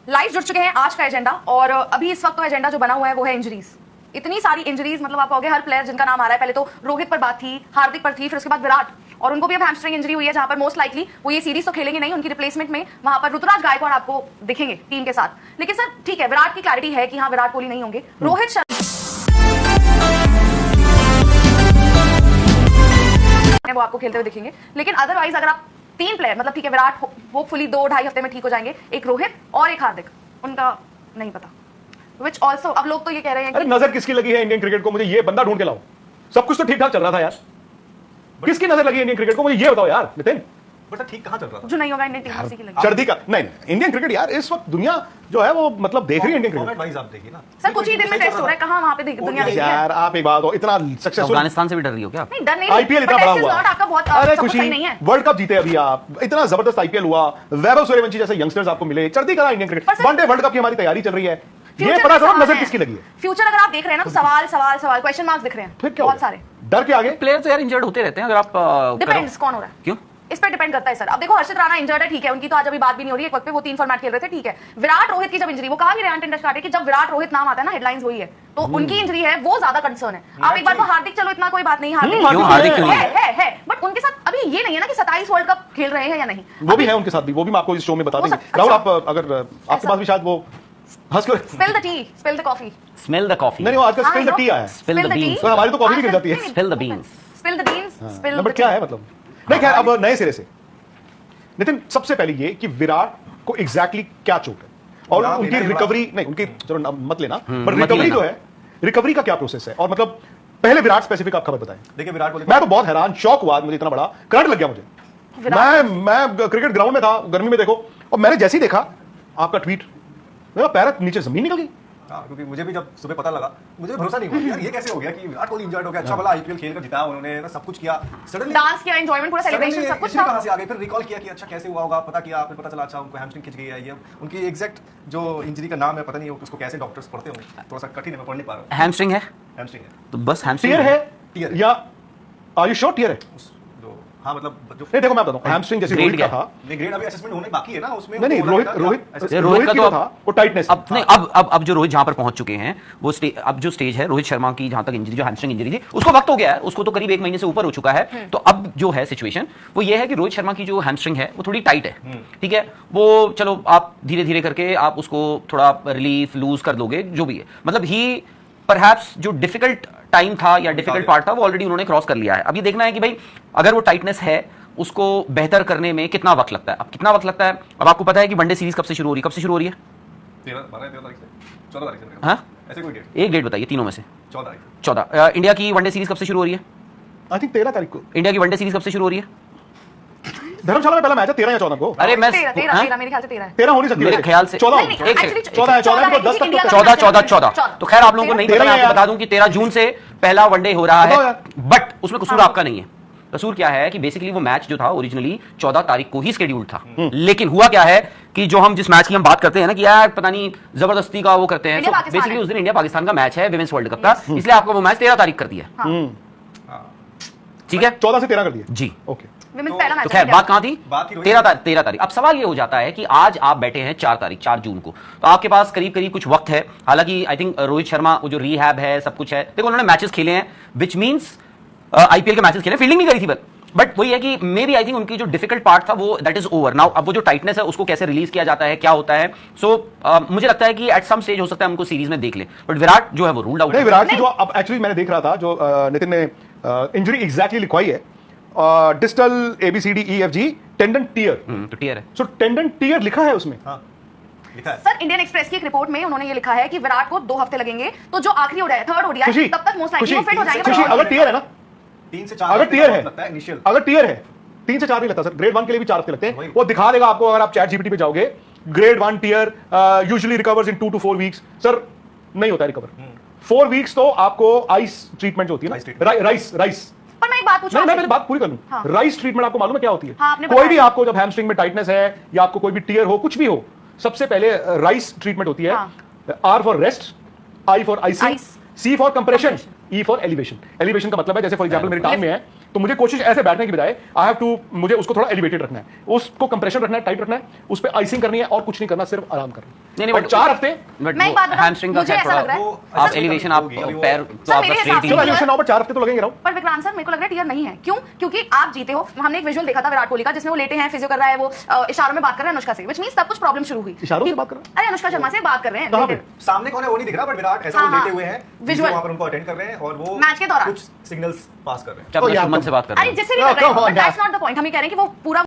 Live जुड़ चुके हैं आज का एजेंडा, और अभी इस वक्त तो एजेंडा जो बना हुआ है वो है इंजरीज। इतनी सारी इंजरीज, मतलब आप कहोगे हर प्लेयर जिनका नाम आ रहा है, पहले तो रोहित पर बात थी, हार्दिक पर थी, फिर उसके बाद विराट, और उनको भी अब हैमस्ट्रिंग इंजरी हुई है, जहां पर मोस्ट लाइकली वो ये सीरीज तो खेलेंगे नहीं, उनकी रिप्लेसमेंट में वहां पर ऋतुराज गायकवाड़ आपको दिखेंगे टीम के साथ। लेकिन सर ठीक है, विराट की क्लैरिटी है कि हाँ विराट कोहली नहीं होंगे, रोहित शर्मा वो आपको खेलते हुए दिखेंगे, लेकिन अदरवाइज अगर आप तीन प्लेयर, मतलब ठीक है विराट होपफुली 2-2.5 हफ्ते में ठीक हो जाएंगे, एक रोहित और एक हार्दिक, उनका नहीं पता। Which also, अब लोग तो ये कह रहे हैं कि नजर किसकी लगी है इंडियन क्रिकेट को, मुझे ये बंदा ढूंढ के लाओ। सब कुछ तो ठीक ठाक चल रहा था यार, किसकी नजर लगी है इंडियन क्रिकेट को, मुझे ये बताओ यार नितिन। बट ठीक कहां चल रहा था? जो नहीं होगा इंडियन टीम उसी की लगी। सर्दी का नहीं, इंडियन क्रिकेट यार इस वक्त दुनिया जो है वो मतलब देख रही है इंडियन क्रिकेट। वाइज आप देखिए ना सर कुछ ही दिन में टेस्ट हो रहा है, कहां वहां पे दुनिया देख रही है यार। आप एक बात हो, इतना सक्सेसफुल अफगानिस्तान से भी डर रही हो क्या? नहीं, डर नहीं, आईपीएल इतना बड़ा हुआ, आपका बहुत अरे सब कुछ खुशी सही नहीं है। वर्ल्ड कप जीते अभी आप, इतना जबरदस्त आईपीएल हुआ, वैभव सूर्यवंशी जैसे यंगस्टर्स आपको मिले, चढ़ती करा Indian cricket. One day world cup की हमारी तैयारी चल रही है, ये पता करो नजर किसकी लगी है। फ्यूचर अगर आप देख रहे हैं ना तो सवाल सवाल सवाल क्वेश्चन मार्क्स दिख रहे हैं, फिर क्या बहुत सारे। डर के आगे प्लेयर तो यार इंजर्ड होते रहते हैं, अगर आप डिपेंड्स कौन हो रहा है, क्यों इस पे डिपेंड करता है सर। अब देखो हर्षित राणा इंजर्ड है, ठीक है, उनकी तो आज अभी बात भी नहीं हो रही है, एक वक्त पे वो 3 फॉर्मेट खेल रहे थे, ठीक है। विराट रोहित की जब इंजरी, वो कहा भी रेहान टेंडर स्टार्ट है कि जब विराट रोहित नाम आता है ना हेडलाइंस वही है, तो उनकी इंजरी है वो ज्यादा कंसर्न है। आप एक बार तो हार्दिक, चलो इतना कोई बात नहीं, हार्दिक है, बट उनके साथ अभी ये नहीं है ना कि 27 वर्ल्ड कप खेल रहे हैं या नहीं, वो भी है उनके साथ भी, वो भी मैं आपको इस शो में बता देंगे। राहुल आप अगर आपके पास भी शायद वो हंस कर spill the T, spill the coffee, smell the coffee, नहीं, वो आजकल स्पिल द टी आया है, स्पिल द बीन्स, तो हमारी तो कॉफी भी गिर जाती है। Spill the beans, spill the beans, spill but क्या है मतलब, नहीं खैर अब नए सिरे से नितिन, सबसे पहले ये कि विराट को एग्जैक्टली क्या चोट है और उनकी रिकवरी, नहीं उनकी चलो मत लेना, बट रिकवरी जो है, रिकवरी का क्या प्रोसेस है, और मतलब पहले विराट स्पेसिफिक आप खबर बताएं। देखिए विराट कोहली, मैं तो बहुत हैरान शॉक हुआ, मुझे इतना बड़ा करंट लग गया मुझे। मैं क्रिकेट ग्राउंड में था गर्मी में, देखो, और मैंने जैसे ही देखा आपका ट्वीट, मेरा पैर नीचे जमीन निकल गई। क्योंकि मुझे भी जब सुबह पता लगा, मुझे भरोसा नहीं हुआ यार ये कैसे हो गया कि विराट कोहली इंजर्ड हो गया, अच्छा भला आईपीएल खेल कर जिताया उन्होंने ना, सब कुछ किया, सडनली डांस किया, एंजॉयमेंट, पूरा सेलिब्रेशन, सब कुछ था। कहां से आ गए, फिर रिकॉल किया कि अच्छा कैसे हुआ होगा, पता किया, फिर पता चला अच्छा उनको हैमस्ट्रिंग खिंच गई है। ये उनकी एग्जैक्ट जो इंजरी का नाम है पता नहीं उसको कैसे डॉक्टर्स पढ़ते होंगे, थोड़ा सा कठिन है, मैं पढ़ नहीं पा रहा हूं। हैमस्ट्रिंग है, हैमस्ट्रिंग है तो बस हैमस्ट्रिंग टियर है टियर या आर यू श्योर टियर है? हाँ मतलब जो नहीं देखो मैं बताऊं, हैमस्ट्रिंग जैसे रोहित का था, ग्रेड अभी असेसमेंट होने बाकी है ना उसमें। नहीं रोहित का तो था वो टाइटनेस। अब नहीं, अब जो रोहित जहां पर पहुंच चुके हैं वो अब जो स्टेज है रोहित शर्मा की, जहां तक इंजरी, जो हैमस्ट्रिंग इंजरी थी उसको वक्त हो गया है, उसको तो करीब 1 महीने से ऊपर हो चुका है। तो अब जो है सिचुएशन वो ये है कि रोहित शर्मा की जो हैमस्ट्रिंग है वो थोड़ी टाइट है, ठीक है, वो चलो आप धीरे धीरे करके आप उसको थोड़ा रिलीफ लूज कर दोगे, जो भी है, मतलब ही परहैप्स जो डिफिकल्ट टाइम था या डिफिकल्ट पार्ट था वो ऑलरेडी उन्होंने क्रॉस कर लिया है। अब ये देखना है कि भाई अगर वो टाइटनेस है उसको बेहतर करने में कितना वक्त लगता है। अब कितना वक्त लगता है, अब आपको पता है कि वनडे सीरीज कब से शुरू हो रही है, कब से शुरू हो रही है? 13 तारीख से 14 तारीख से। हाँ ऐसे कोई डेट? एक डेट बताइए तीनों में से। 14 तारीख। 14। इंडिया की वनडे सीरीज कब से शुरू हो रही है? आई थिंक 13 तारीख को इंडिया की वनडे सीरीज कब से शुरू हो रही है? धर्मशाला में पहला मैच है 13 या 14 को। अरे मैं 13 मेरे ख्याल से 13 है। 13 हो नहीं सकती मेरे ख्याल से 14 नहीं, actually 14 को 10 तक तो 14 तो खैर आप लोगों को नहीं पता, मैं आपको बता दूं कि 13 जून से पहला वनडे हो रहा है, बट उसमें कसूर आपका नहीं है। कसूर क्या है कि बेसिकली वो मैच जो था ओरिजिनली 14 तारीख को ही शेड्यूल था, लेकिन हुआ क्या है कि जो हम जिस मैच की हम बात करते हैं ना कि यार पता नहीं जबरदस्ती का वो करते हैं, तो बेसिकली उस दिन इंडिया पाकिस्तान का मैच है विमेंस वर्ल्ड कप का, इसलिए आपको वो मैच 13 तारीख कर दिया, ठीक है, 14 से 13 कर दिया जी, ओके। तो खैर बात कहां थी? 13 तारीख। अब सवाल ये हो जाता है कि आज आप बैठे हैं 4 जून को, तो आपके पास करीब करीब कुछ वक्त है। हालांकि आई थिंक रोहित शर्मा वो जो रिहैब है सब कुछ है, देखो उन्होंने मैचेस खेले हैं, विच मींस आईपीएल के मैचेस खेले, फील्डिंग नहीं करी थी बट वही है कि मे बी आई थिंक उनकी जो डिफिकल्ट पार्ट था वो दैट इज ओवर नाउ। अब वो जो टाइटनेस है उसको कैसे रिलीज किया जाता है, क्या होता है, सो मुझे लगता है कि एट सम स्टेज हो सकता है हमको सीरीज में देख ले, बट विराट जो है वो रूल्ड आउट है। विराट की जो अब एक्चुअली मैंने देख रहा था, जो नितिन ने इंजरी एग्जैक्टली लिखवाई है, डिस्टल ABCDEFG टेंडन टियर, तो टियर है, सो टेंडन टियर लिखा है उसमें। हाँ लिखा है सर। इंडियन एक्सप्रेस की एक रिपोर्ट में उन्होंने ये लिखा है कि विराट को 2 हफ्ते लगेंगे, तो जो आखिरी ओडीआई, थर्ड ओडीआई, तब तक मोस्ट लाइकली वो फिट हो जाएंगे। अगर टियर है ना, 3 से 4 अगर टियर है, लगता है इनिशियल, अगर टियर है 3 से 4 नहीं लगता सर, ग्रेड 1 के लिए भी 4 हफ्ते लगते हैं, वो दिखा देगा आपको अगर आप चैट जीपीटी पे जाओगे। Grade 1 tear usually recovers in 2 to 4 weeks, sir नहीं होता रिकवर 4 वीक्स, तो आपको आइस ट्रीटमेंट जो होती है ना, राइस। पर मैं एक बात पूछूं, मैं पहले बात पूरी कर लूं। हाँ। राइस ट्रीटमेंट आपको मालूम है क्या होती है? हाँ, कोई भी आपको जब हैमस्ट्रिंग में टाइटनेस है या आपको कोई भी टियर हो, कुछ भी हो, सबसे पहले राइस ट्रीटमेंट होती है। R for rest, I for icing, C for compression, E for elevation. Elevation का मतलब है जैसे फॉर एग्जांपल मेरी टांग में है, तो मुझे कोशिश ऐसे बैठने की बजाय आई हैव टू, मुझे उसको थोड़ा एलिवेटेड रखना है, उसको कंप्रेशन रखना है, टाइट रखना है, उस पर आइसिंग करनी है और कुछ नहीं करना, सिर्फ आराम करना है। नहीं, और 4 हफ्ते मैं एक बात बताऊं, हैमस्ट्रिंग का मुझे है ऐसा थोड़ा, लग रहा है- वो आप ऐसा एलिवेशन नहीं आप होगी, अभी वो- पैर तो सर, आपका मेरे स्ट्रेट हिसाब ही से चलो नहीं है। एलिवेशन आओ, पर 4 हफ्ते तो लगेंगे राव। पर विक्रांत सर मेरे को लग रहा है टीयर नहीं है। क्यों? क्योंकि आप जीते हो। हमने एक विजुअल देखा था विराट कोहली का जिसमें वो लेटे हैं, फिजियो कर रहा है, वो इशारों में बात कर रहा है अनुष्का से, व्हिच मींस तब कुछ प्रॉब्लम शुरू हुई। इशारों से बात कर रहा है? अरे अनुष्का शर्मा से बात कर रहे हैं कहाँ पे? लेटे। सामने कौन है वो नहीं दिख रहा, बट विराट ऐसा हाँ, वो लेटे हाँ। हुए हैं, Visual। वहां पर उनको अटेंड कर रहे हैं और वो मैच के दौरान। कुछ सिग्नल्स पास कर रहे हैं। क्या पता यार, सुमन से बात कर रहे अरे हो। जिससे भी Oh, लग रहा come on, है, दैट्स यार। Not the point. हम ये कह रहे हैं कि वो पूरा